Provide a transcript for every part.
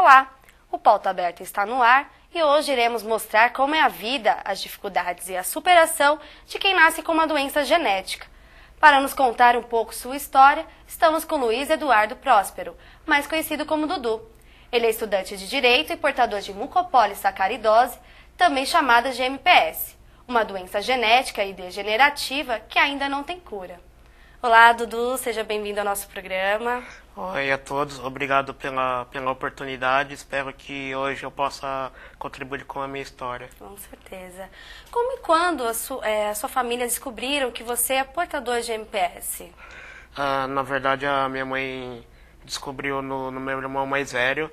Olá, o Pauta Aberta está no ar e hoje iremos mostrar como é a vida, as dificuldades e a superação de quem nasce com uma doença genética. Para nos contar um pouco sua história, estamos com Luiz Eduardo Próspero, mais conhecido como Dudu. Ele é estudante de Direito e portador de mucopolissacaridose, também chamada de MPS, uma doença genética e degenerativa que ainda não tem cura. Olá, Dudu, seja bem-vindo ao nosso programa. Oi a todos, obrigado pela oportunidade. Espero que hoje eu possa contribuir com a minha história. Com certeza. Como e quando a sua família descobriram que você é portador de MPS? Na verdade, a minha mãe descobriu no meu irmão mais velho.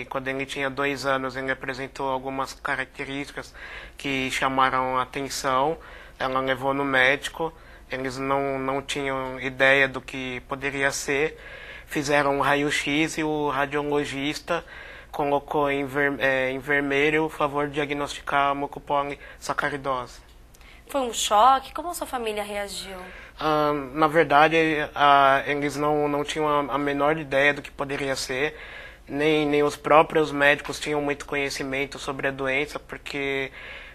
Quando ele tinha 2 anos, ele apresentou algumas características que chamaram a atenção. Ela levou no médico. Eles não tinham ideia do que poderia ser. Fizeram um raio-x e o radiologista colocou em vermelho o favor de diagnosticar a mucopolissacaridose. Foi um choque? Como a sua família reagiu? Na verdade, eles não tinham a menor ideia do que poderia ser. Nem os próprios médicos tinham muito conhecimento sobre a doença, porque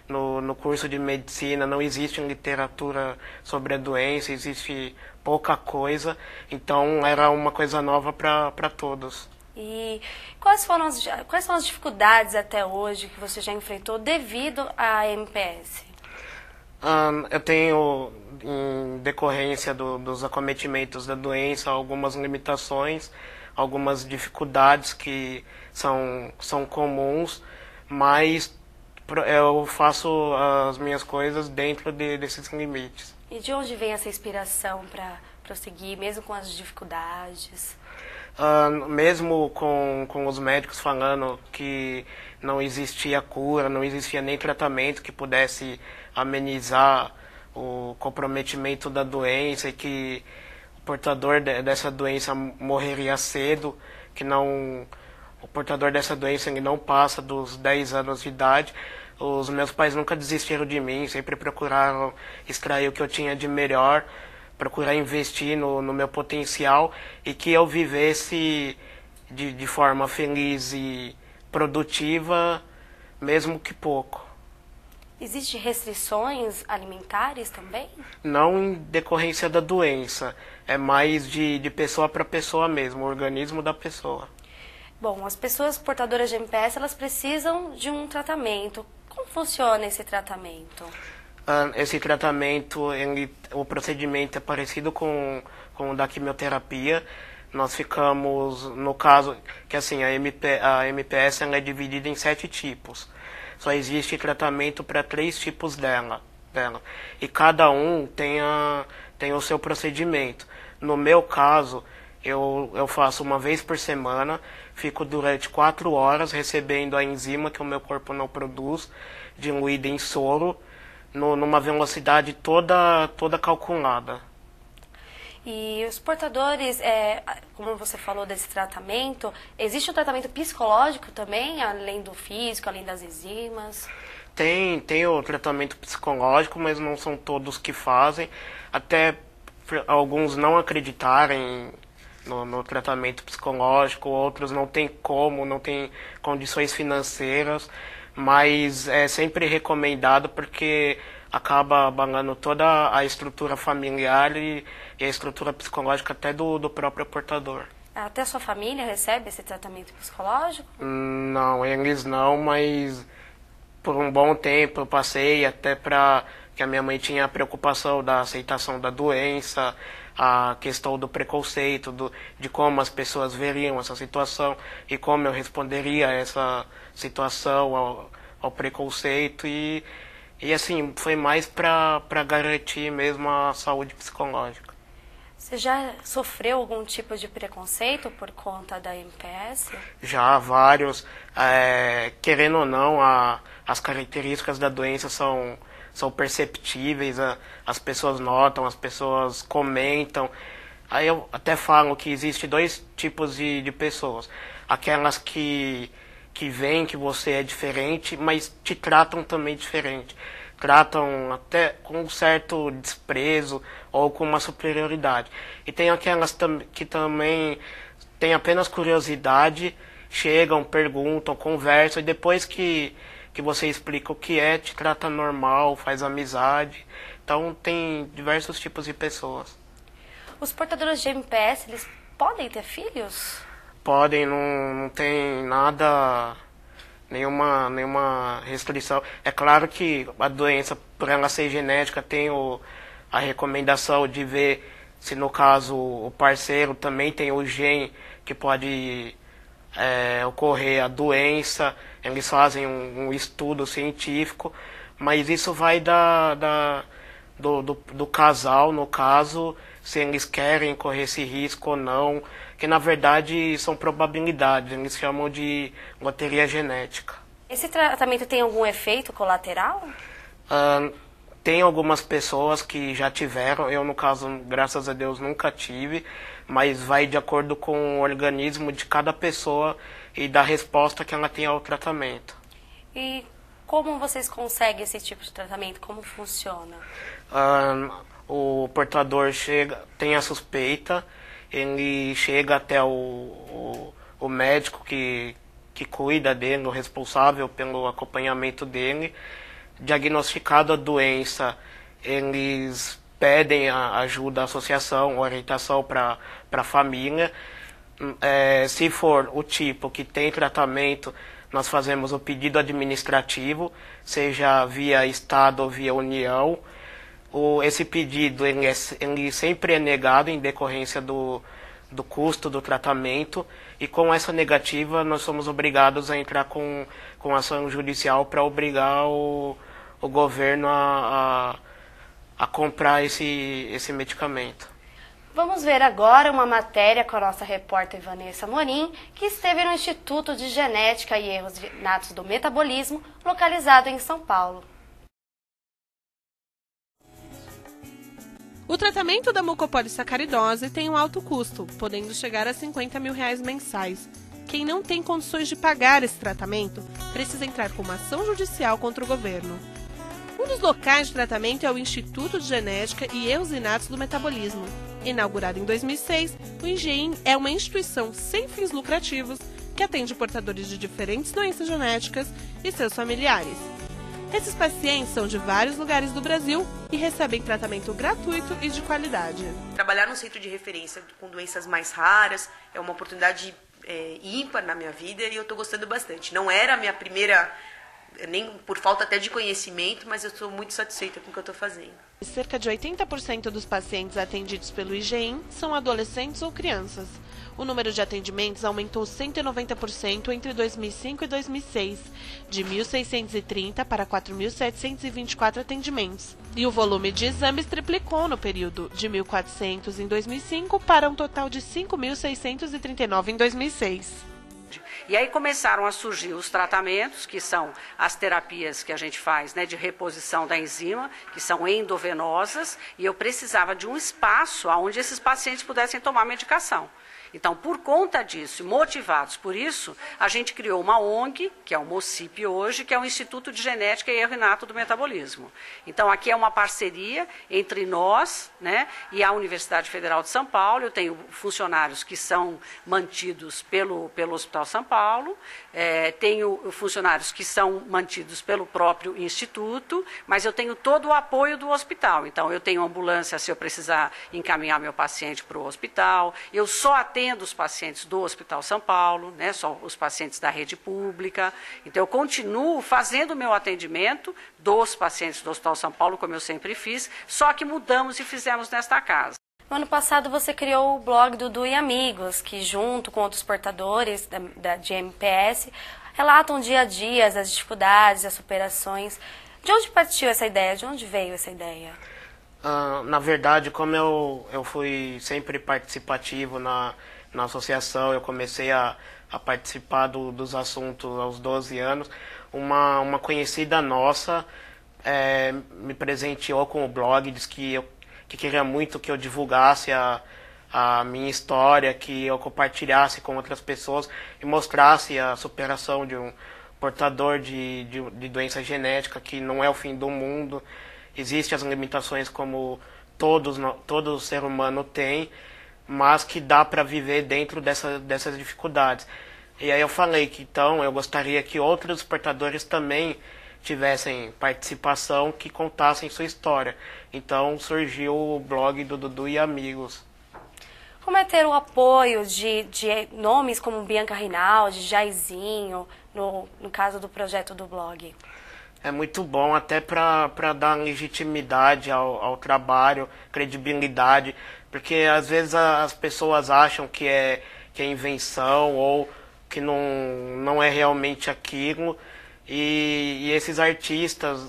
no curso de medicina não existe literatura sobre a doença, existe pouca coisa, então era uma coisa nova para todos. E quais são as dificuldades até hoje que você já enfrentou devido à MPS? Eu tenho, em decorrência dos acometimentos da doença, algumas limitações, algumas dificuldades que são comuns, mas eu faço as minhas coisas dentro desses limites. E de onde vem essa inspiração para prosseguir, mesmo com as dificuldades? Mesmo com os médicos falando que não existia cura, não existia nem tratamento que pudesse amenizar o comprometimento da doença e que o portador dessa doença morreria cedo, o portador dessa doença ele não passa dos 10 anos de idade. Os meus pais nunca desistiram de mim, sempre procuraram extrair o que eu tinha de melhor, procurar investir no meu potencial e que eu vivesse de forma feliz e produtiva, mesmo que pouco. Existem restrições alimentares também? Não em decorrência da doença, é mais de pessoa para pessoa mesmo, o organismo da pessoa. Bom, as pessoas portadoras de MPS, elas precisam de um tratamento. Como funciona esse tratamento? Esse tratamento, o procedimento é parecido com o da quimioterapia. Nós ficamos, no caso, que assim, a MPS ela é dividida em 7 tipos. Só existe tratamento para 3 tipos dela. E cada um tem o seu procedimento. No meu caso, eu faço uma vez por semana, fico durante 4 horas recebendo a enzima que o meu corpo não produz, diluída em soro, numa velocidade toda calculada. E os portadores, como você falou desse tratamento, existe um tratamento psicológico também, além do físico, além das enzimas? Tem o tratamento psicológico, mas não são todos que fazem, até alguns não acreditarem no tratamento psicológico, outros não têm condições financeiras, mas é sempre recomendado porque acaba abalando toda a estrutura familiar e a estrutura psicológica até do próprio portador. Até a sua família recebe esse tratamento psicológico? Não, eles não, mas por um bom tempo eu passei até que a minha mãe tinha a preocupação da aceitação da doença, a questão do preconceito, de como as pessoas veriam essa situação e como eu responderia a essa situação, ao preconceito e assim, foi mais para garantir mesmo a saúde psicológica. Você já sofreu algum tipo de preconceito por conta da MPS? Já, vários. Querendo ou não, as características da doença são perceptíveis, as pessoas notam, as pessoas comentam. Aí eu até falo que existe 2 tipos de pessoas. Aquelas que veem que você é diferente, mas te tratam também diferente. Tratam até com um certo desprezo ou com uma superioridade. E tem aquelas que também têm apenas curiosidade chegam, perguntam, conversam, e depois que você explica o que é, te trata normal, faz amizade. Então tem diversos tipos de pessoas. Os portadores de MPS, eles podem ter filhos? Podem, não tem nada, nenhuma restrição. É claro que a doença, por ela ser genética, tem a recomendação de ver se no caso o parceiro também tem o gene que pode ocorrer a doença. Eles fazem um estudo científico, mas isso vai do casal, no caso, se eles querem correr esse risco ou não, que na verdade são probabilidades, eles chamam de loteria genética. Esse tratamento tem algum efeito colateral? Tem algumas pessoas que já tiveram, eu no caso, graças a Deus, nunca tive, mas vai de acordo com o organismo de cada pessoa e da resposta que ela tem ao tratamento. E como vocês conseguem esse tipo de tratamento? Como funciona? O portador tem a suspeita, ele chega até o médico que cuida dele, o responsável pelo acompanhamento dele. Diagnosticado a doença, eles pedem a ajuda da associação, orientação para a família. Se for o tipo que tem tratamento, nós fazemos o pedido administrativo, seja via Estado ou via União. Esse pedido ele sempre é negado em decorrência do custo do tratamento, e com essa negativa nós somos obrigados a entrar com ação judicial para obrigar o governo a comprar esse medicamento. Vamos ver agora uma matéria com a nossa repórter Vanessa Morim, que esteve no Instituto de Genética e Erros Natos do Metabolismo, localizado em São Paulo. O tratamento da mucopolissacaridose tem um alto custo, podendo chegar a R$50 mil mensais. Quem não tem condições de pagar esse tratamento precisa entrar com uma ação judicial contra o governo. Um dos locais de tratamento é o Instituto de Genética e Erros Inatos do Metabolismo. Inaugurado em 2006, o IGEM é uma instituição sem fins lucrativos que atende portadores de diferentes doenças genéticas e seus familiares. Esses pacientes são de vários lugares do Brasil e recebem tratamento gratuito e de qualidade. Trabalhar num centro de referência com doenças mais raras é uma oportunidade ímpar na minha vida e eu estou gostando bastante. Não era a minha primeira, nem por falta até de conhecimento, mas eu estou muito satisfeita com o que eu estou fazendo. Cerca de 80% dos pacientes atendidos pelo IGEM são adolescentes ou crianças. O número de atendimentos aumentou 190% entre 2005 e 2006, de 1.630 para 4.724 atendimentos. E o volume de exames triplicou no período, de 1.400 em 2005 para um total de 5.639 em 2006. E aí começaram a surgir os tratamentos, que são as terapias que a gente faz, né, de reposição da enzima, que são endovenosas, e eu precisava de um espaço onde esses pacientes pudessem tomar medicação. Então, por conta disso, motivados por isso, a gente criou uma ONG, que é o MOCIP hoje, que é o Instituto de Genética e Erro Inato do Metabolismo. Então, aqui é uma parceria entre nós, né, e a Universidade Federal de São Paulo. Eu tenho funcionários que são mantidos pelo Hospital São Paulo, tenho funcionários que são mantidos pelo próprio Instituto, mas eu tenho todo o apoio do hospital. Então, eu tenho ambulância se eu precisar encaminhar meu paciente para o hospital, eu só atendo os pacientes do Hospital São Paulo, né, só os pacientes da rede pública. Então, eu continuo fazendo o meu atendimento dos pacientes do Hospital São Paulo, como eu sempre fiz, só que mudamos e fizemos nesta casa. No ano passado, você criou o blog Dudu e Amigos, que, junto com outros portadores de MPS, relatam dia a dia as dificuldades, as superações. De onde partiu essa ideia? De onde veio essa ideia? Na verdade, como eu fui sempre participativo na associação, eu comecei a participar dos assuntos aos 12 anos, uma conhecida nossa me presenteou com o blog, disse que queria muito que eu divulgasse a minha história, que eu compartilhasse com outras pessoas e mostrasse a superação de um portador de doença genética, que não é o fim do mundo. Existem as limitações como todo ser humano tem, mas que dá para viver dentro dessas dificuldades. E aí eu falei que então eu gostaria que outros portadores também tivessem participação, que contassem sua história. Então surgiu o blog do Dudu e Amigos. Como é ter o apoio de nomes como Bianca Rinaldi, Jairzinho, no caso do projeto do blog? É muito bom até para dar legitimidade ao trabalho, credibilidade, porque às vezes as pessoas acham que é invenção ou que não é realmente aquilo, e esses artistas,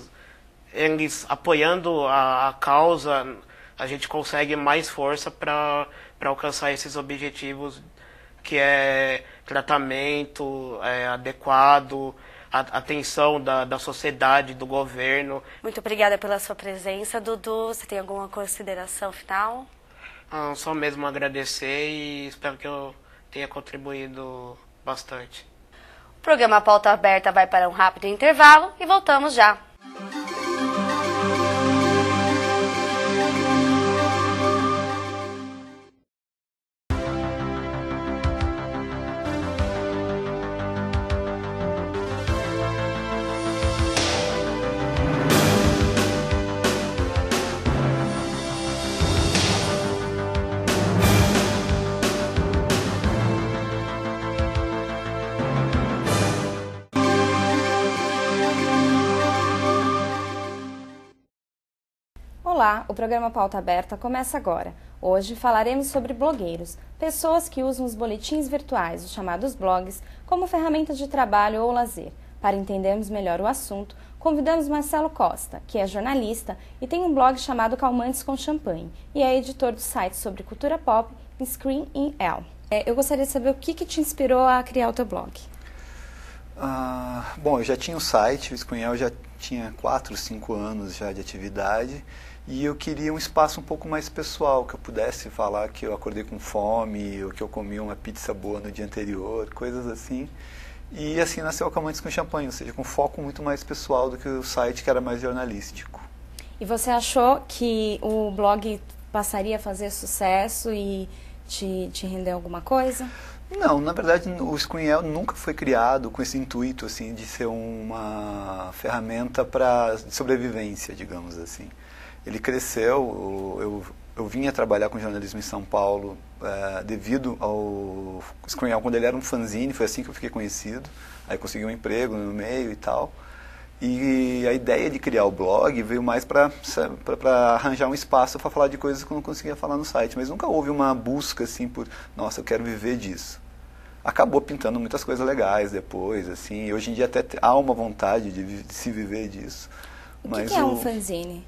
eles apoiando a causa, a gente consegue mais força para alcançar esses objetivos, que é tratamento adequado, atenção da sociedade, do governo. Muito obrigada pela sua presença, Dudu. Você tem alguma consideração final? Só mesmo agradecer e espero que eu tenha contribuído bastante. O programa Pauta Aberta vai para um rápido intervalo e voltamos já. Olá, o programa Pauta Aberta começa agora. Hoje falaremos sobre blogueiros, pessoas que usam os boletins virtuais, os chamados blogs, como ferramenta de trabalho ou lazer. Para entendermos melhor o assunto, convidamos Marcelo Costa, que é jornalista e tem um blog chamado Calmantes com Champanhe, e é editor do site sobre cultura pop, Screen in L. Eu gostaria de saber o que te inspirou a criar o teu blog. Bom, eu já tinha um site, o Screen in L já tinha 4, 5 anos já de atividade, e eu queria um espaço um pouco mais pessoal, que eu pudesse falar que eu acordei com fome, ou que eu comi uma pizza boa no dia anterior, coisas assim. E assim nasceu o Calmantes com Champanhe, ou seja, com foco muito mais pessoal do que o site, que era mais jornalístico. E você achou que o blog passaria a fazer sucesso e te render alguma coisa? Não, na verdade o Screen in L nunca foi criado com esse intuito assim, de ser uma ferramenta para sobrevivência, digamos assim. Ele cresceu, eu vinha trabalhar com jornalismo em São Paulo devido ao Screen in L, quando ele era um fanzine, foi assim que eu fiquei conhecido, aí consegui um emprego no meio e tal. E a ideia de criar o blog veio mais para arranjar um espaço para falar de coisas que eu não conseguia falar no site, mas nunca houve uma busca assim por, nossa, eu quero viver disso. Acabou pintando muitas coisas legais depois, assim, e hoje em dia até há uma vontade de se viver disso. O que é um fanzine?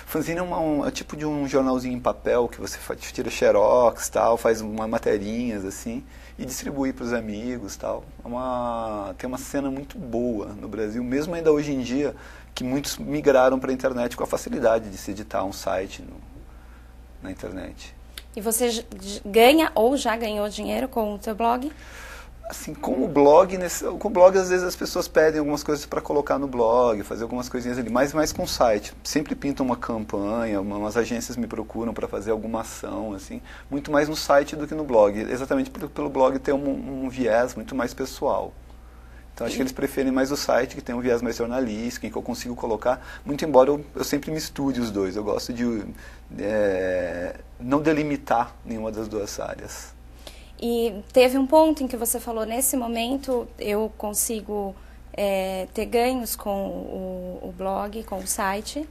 Fanzine é tipo de um jornalzinho em papel que você tira xerox, tal, faz umas materinhas assim e distribui para os amigos, tal. Tem uma cena muito boa no Brasil, mesmo ainda hoje em dia, que muitos migraram para a internet com a facilidade de se editar um site na internet. E você ganha ou já ganhou dinheiro com o seu blog? Assim, com o blog às vezes as pessoas pedem algumas coisas para colocar no blog, fazer algumas coisinhas ali, mas mais com o site. Sempre pintam uma campanha, umas agências me procuram para fazer alguma ação, assim, muito mais no site do que no blog, exatamente pelo blog ter um viés muito mais pessoal. Então acho que eles preferem mais o site, que tem um viés mais jornalístico, em que eu consigo colocar, muito embora eu sempre misture os dois, eu gosto de não delimitar nenhuma das duas áreas. E teve um ponto em que você falou, nesse momento eu consigo ter ganhos com o blog, com o site?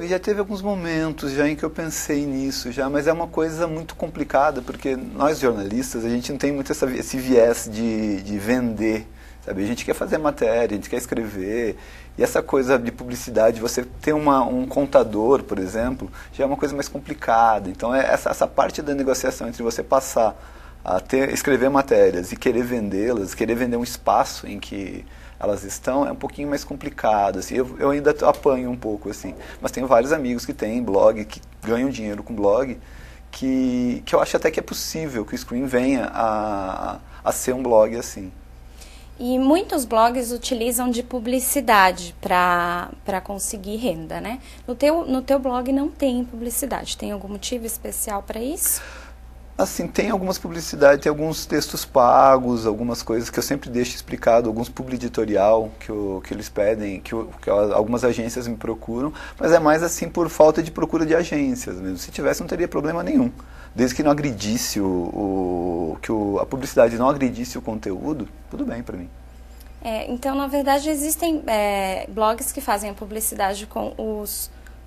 Já teve alguns momentos já em que eu pensei nisso, mas é uma coisa muito complicada, porque nós jornalistas, a gente não tem muito esse viés de vender, sabe? A gente quer fazer matéria, a gente quer escrever, e essa coisa de publicidade, você ter um contador, por exemplo, já é uma coisa mais complicada. Então essa parte da negociação entre você passar a escrever matérias e querer vendê-las, querer vender um espaço em que elas estão, é um pouquinho mais complicado. Assim. Eu ainda apanho um pouco, assim. Mas tenho vários amigos que têm blog, que ganham dinheiro com blog, que eu acho até que é possível que o Screen venha a ser um blog assim. E muitos blogs utilizam de publicidade para conseguir renda, né? No teu blog não tem publicidade. Tem algum motivo especial para isso? Assim, tem algumas publicidades, tem alguns textos pagos, algumas coisas que eu sempre deixo explicado, alguns publi-editorial que eles pedem, que algumas agências me procuram, mas é mais assim por falta de procura de agências mesmo. Se tivesse, não teria problema nenhum. Desde que não agredisse a publicidade não agredisse o conteúdo, tudo bem para mim. Então, na verdade, existem blogs que fazem a publicidade com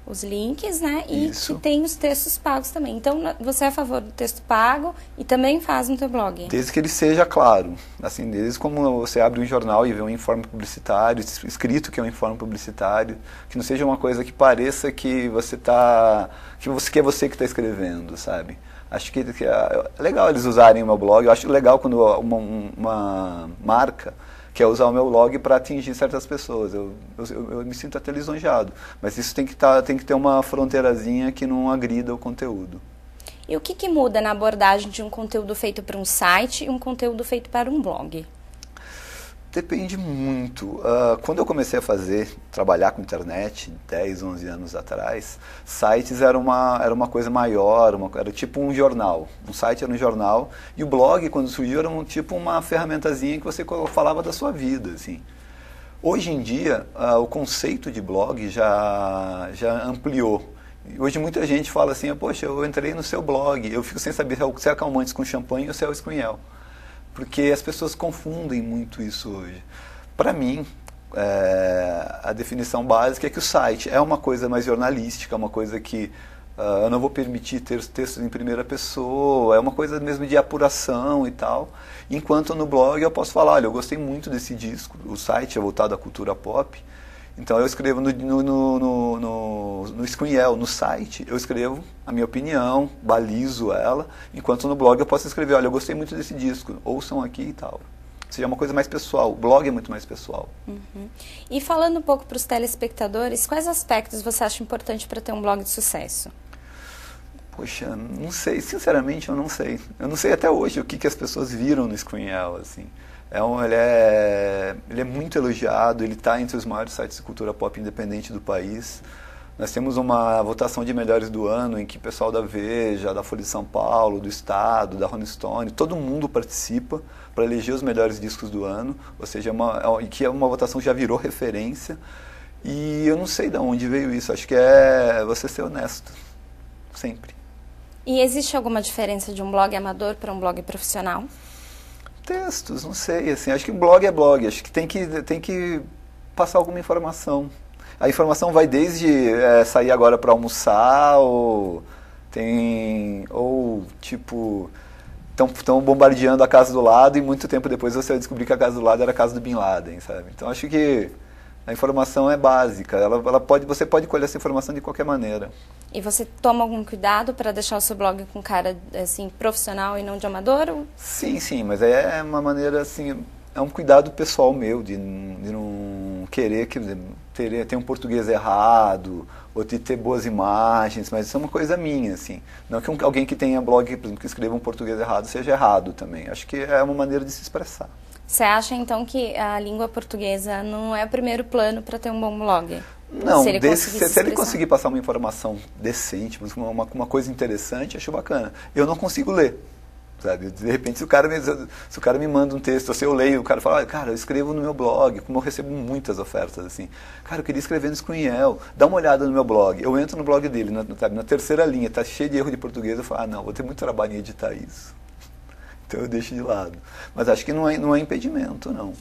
os links, né? E Isso. que tem os textos pagos também. Então, você é a favor do texto pago e também faz no teu blog? Desde que ele seja claro. Assim, desde como você abre um jornal e vê um informe publicitário, escrito que é um informe publicitário, que não seja uma coisa que pareça que é você que está escrevendo, sabe? Acho que é legal eles usarem o meu blog. Eu acho legal quando uma marca quer usar o meu blog para atingir certas pessoas. Eu me sinto até lisonjeado. Mas isso tem que ter uma fronteirazinha que não agrida o conteúdo. E o que muda na abordagem de um conteúdo feito para um site e um conteúdo feito para um blog? Depende muito. Quando eu comecei a trabalhar com internet, 10, 11 anos atrás, sites era uma coisa maior, era tipo um jornal. Um site era um jornal e o blog, quando surgiu, era tipo uma ferramentazinha que você falava da sua vida, assim. Hoje em dia, o conceito de blog já ampliou. Hoje muita gente fala assim, poxa, eu entrei no seu blog, eu fico sem saber se é calmantes com champanhe ou se é o escunhel. Porque as pessoas confundem muito isso hoje. Para mim, a definição básica é que o site é uma coisa mais jornalística, uma coisa que eu não vou permitir ter textos em primeira pessoa, é uma coisa mesmo de apuração e tal. Enquanto no blog eu posso falar, olha, eu gostei muito desse disco, o site é voltado à cultura pop, então eu escrevo no escunhel, no site, eu escrevo a minha opinião, balizo ela, enquanto no blog eu posso escrever, olha, eu gostei muito desse disco, ouçam aqui e tal. Ou seja, é uma coisa mais pessoal, o blog é muito mais pessoal. Uhum. E falando um pouco para os telespectadores, quais aspectos você acha importante para ter um blog de sucesso? Poxa, não sei, sinceramente eu não sei. Eu não sei até hoje o que as pessoas viram no escunhel, assim. Ele é muito elogiado, ele está entre os maiores sites de cultura pop independente do país. Nós temos uma votação de melhores do ano em que o pessoal da Veja, da Folha de São Paulo, do Estado, da Rolling Stone, todo mundo participa para eleger os melhores discos do ano, ou seja, que é uma votação que já virou referência. E eu não sei de onde veio isso, acho que é você ser honesto, sempre. E existe alguma diferença de um blog amador para um blog profissional? Textos, não sei, assim, acho que blog é blog, acho que tem que passar alguma informação. A informação vai desde sair agora para almoçar, ou tipo, estão bombardeando a casa do lado e muito tempo depois você vai descobrir que a casa do lado era a casa do Bin Laden, sabe? Então acho que a informação é básica, você pode colher essa informação de qualquer maneira. E você toma algum cuidado para deixar o seu blog com cara assim, profissional e não de amador? Sim, mas é uma maneira assim, é um cuidado pessoal meu de não querer ter um português errado ou de ter boas imagens, mas isso é uma coisa minha, assim. Não que alguém que tenha blog, por exemplo, que escreva um português errado seja errado também. Acho que é uma maneira de se expressar. Você acha, então, que a língua portuguesa não é o primeiro plano para ter um bom blog? Não, se ele conseguir passar uma informação decente, uma coisa interessante, acho bacana. Eu não consigo ler, sabe? De repente, se o cara me manda um texto, ou se eu leio, o cara fala, cara, eu escrevo no meu blog, como eu recebo muitas ofertas, assim. Cara, eu queria escrever no escunhel, dá uma olhada no meu blog. Eu entro no blog dele, na terceira linha, tá cheio de erro de português, eu falo, não, vou ter muito trabalho em editar isso. Então eu deixo de lado. Mas acho que não é impedimento, não.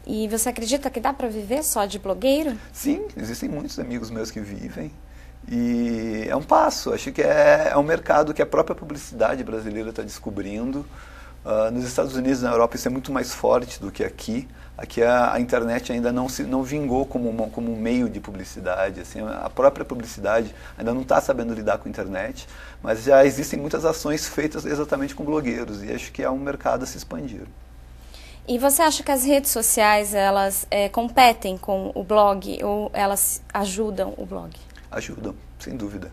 E você acredita que dá para viver só de blogueiro? Sim, existem muitos amigos meus que vivem. E é um passo, acho que é um mercado que a própria publicidade brasileira está descobrindo. Nos Estados Unidos e na Europa isso é muito mais forte do que aqui. Aqui a internet ainda não vingou como um meio de publicidade. Assim, a própria publicidade ainda não está sabendo lidar com a internet, mas já existem muitas ações feitas exatamente com blogueiros, e acho que é um mercado a se expandir. E você acha que as redes sociais, elas competem com o blog ou elas ajudam o blog? Ajudam, sem dúvida.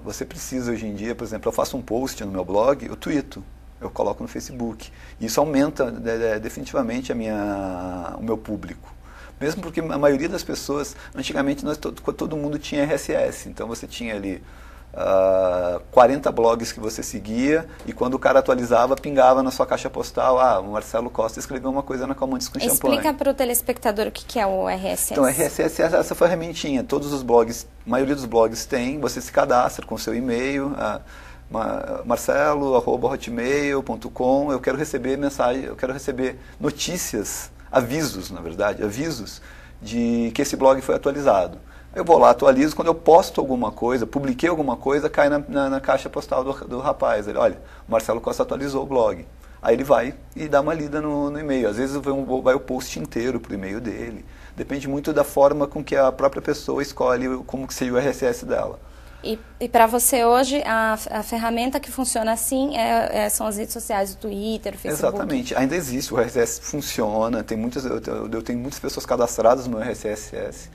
Você precisa hoje em dia, por exemplo, eu faço um post no meu blog, eu tweeto, eu coloco no Facebook. Isso aumenta definitivamente o meu público. Mesmo porque a maioria das pessoas, antigamente todo mundo tinha RSS, então você tinha ali 40 blogs que você seguia, e quando o cara atualizava, pingava na sua caixa postal, o Marcelo Costa escreveu uma coisa na Calmantes com champanhe. Explica para o telespectador o que é o RSS. Então, RSS é essa ferramentinha, todos os blogs, a maioria dos blogs tem, você se cadastra com seu e-mail, marcelo@hotmail.com, eu quero receber mensagem, eu quero receber notícias, avisos, na verdade, avisos de que esse blog foi atualizado. Eu vou lá, atualizo, quando eu posto alguma coisa, publiquei alguma coisa, cai na caixa postal do rapaz. Ele, olha, o Marcelo Costa atualizou o blog. Aí ele vai e dá uma lida no e-mail. Às vezes vai o post inteiro para o e-mail dele. Depende muito da forma com que a própria pessoa escolhe como que seria o RSS dela. E para você hoje, a ferramenta que funciona assim são as redes sociais, o Twitter, o Facebook? Exatamente. Ainda existe, o RSS funciona. Eu tenho muitas pessoas cadastradas no RSS.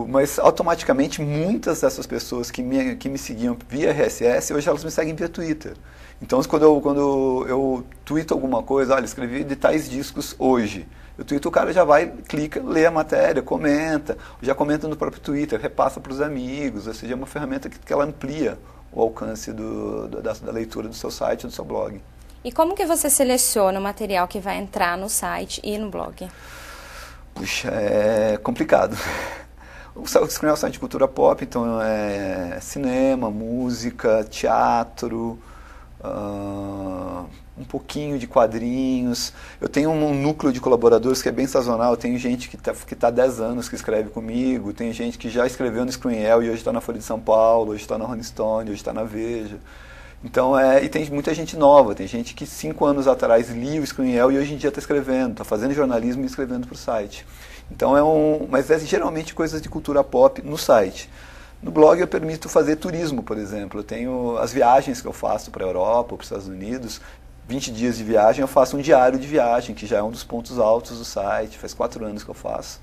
Mas automaticamente muitas dessas pessoas que me seguiam via RSS, hoje elas me seguem via Twitter. Então quando eu tweeto alguma coisa, olha, escrevi de tais discos hoje, eu tweeto, o cara já vai, clica, lê a matéria, comenta, já comenta no próprio Twitter, repassa para os amigos, ou seja, é uma ferramenta que ela amplia o alcance da leitura do seu site, do seu blog. E como que você seleciona o material que vai entrar no site e no blog? Puxa, é complicado. O é o site de cultura pop, então é cinema, música, teatro, um pouquinho de quadrinhos. Eu tenho um núcleo de colaboradores que é bem sazonal. Eu tenho gente que tá há 10 anos que escreve comigo, tem gente que já escreveu no Screenel e hoje está na Folha de São Paulo, hoje está na Rolling Stone, hoje está na Veja. Então, e tem muita gente nova, tem gente que 5 anos atrás lia o Screenel e hoje em dia está escrevendo, está fazendo jornalismo e escrevendo para o site. Então mas é geralmente coisas de cultura pop no site. No blog eu permito fazer turismo, por exemplo. Eu tenho as viagens que eu faço para a Europa ou para os Estados Unidos, 20 dias de viagem, eu faço um diário de viagem, que já é um dos pontos altos do site, faz 4 anos que eu faço.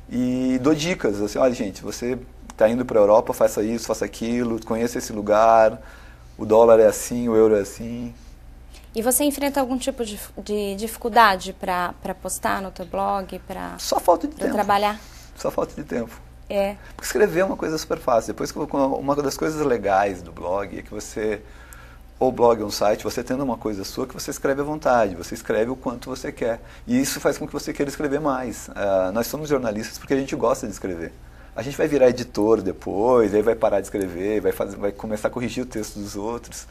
E dou dicas, assim, olha gente, você está indo para a Europa, faça isso, faça aquilo, conheça esse lugar, o dólar é assim, o euro é assim. E você enfrenta algum tipo de dificuldade para postar no teu blog, Só falta de tempo. Trabalhar? Só falta de tempo. Porque escrever é uma coisa super fácil. Depois, uma das coisas legais do blog é que você, ou blog ou um site, você tendo uma coisa sua que você escreve à vontade, você escreve o quanto você quer. E isso faz com que você queira escrever mais. Nós somos jornalistas porque a gente gosta de escrever. A gente vai virar editor depois, aí vai parar de escrever, vai começar a corrigir o texto dos outros.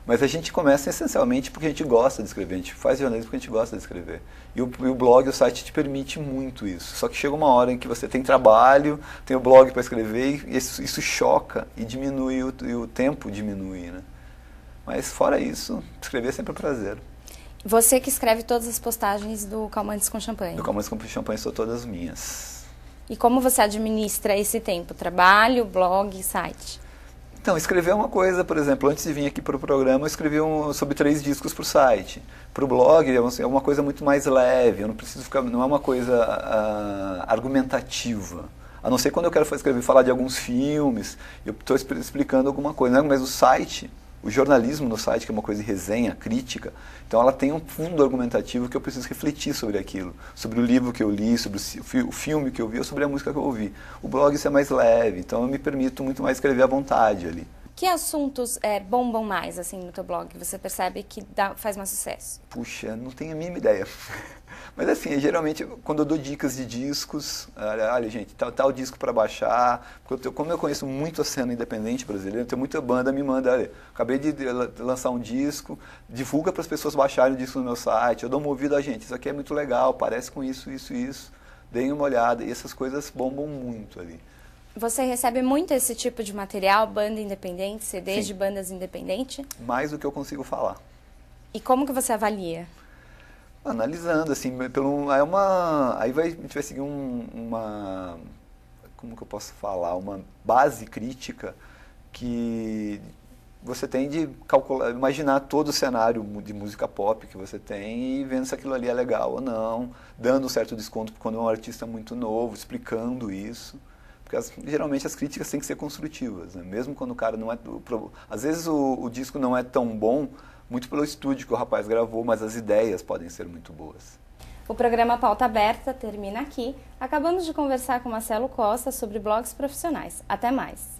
Mas a gente começa essencialmente porque a gente gosta de escrever, a gente faz jornalismo porque a gente gosta de escrever. E o blog, o site te permite muito isso. Só que chega uma hora em que você tem trabalho, tem o blog para escrever e isso choca e diminui, o tempo diminui, né? Mas fora isso, escrever é sempre um prazer. Você que escreve todas as postagens do Calmantes com Champanhe? Do Calmantes com Champanhe são todas minhas. E como você administra esse tempo? Trabalho, blog, site? Então, escrever é uma coisa, por exemplo, antes de vir aqui para o programa, eu escrevi sobre 3 discos para o site. Para o blog é uma coisa muito mais leve, eu não preciso não é uma coisa argumentativa. A não ser quando eu quero falar de alguns filmes, eu estou explicando alguma coisa, né? Mas o site, o jornalismo no site, que é uma coisa de resenha, crítica, então ela tem um fundo argumentativo que eu preciso refletir sobre aquilo, sobre o livro que eu li, sobre o filme que eu vi ou sobre a música que eu ouvi. O blog isso é mais leve, então eu me permito muito mais escrever à vontade ali. Que assuntos bombam mais assim no teu blog? Você percebe que faz mais sucesso? Puxa, não tenho a mínima ideia. Mas assim, geralmente quando eu dou dicas de discos, olha gente, tal disco para baixar, porque como eu conheço muito a cena independente brasileira, tem muita banda me manda, olha, acabei de lançar um disco, divulga para as pessoas baixarem o disco no meu site, eu dou uma ouvida, gente, isso aqui é muito legal, parece com isso, deem uma olhada, e essas coisas bombam muito ali. Você recebe muito esse tipo de material, banda independente, CDs Sim. de bandas independentes? Mais do que eu consigo falar. E como que você avalia? Analisando, assim, aí a gente vai seguir como que eu posso falar, uma base crítica que você tem de imaginar todo o cenário de música pop que você tem e vendo se aquilo ali é legal ou não, dando um certo desconto quando é um artista muito novo, explicando isso. Porque geralmente as críticas têm que ser construtivas, né? Mesmo quando o cara não é... Às vezes o disco não é tão bom, muito pelo estúdio que o rapaz gravou, mas as ideias podem ser muito boas. O programa Pauta Aberta termina aqui. Acabamos de conversar com Marcelo Costa sobre blogs profissionais. Até mais!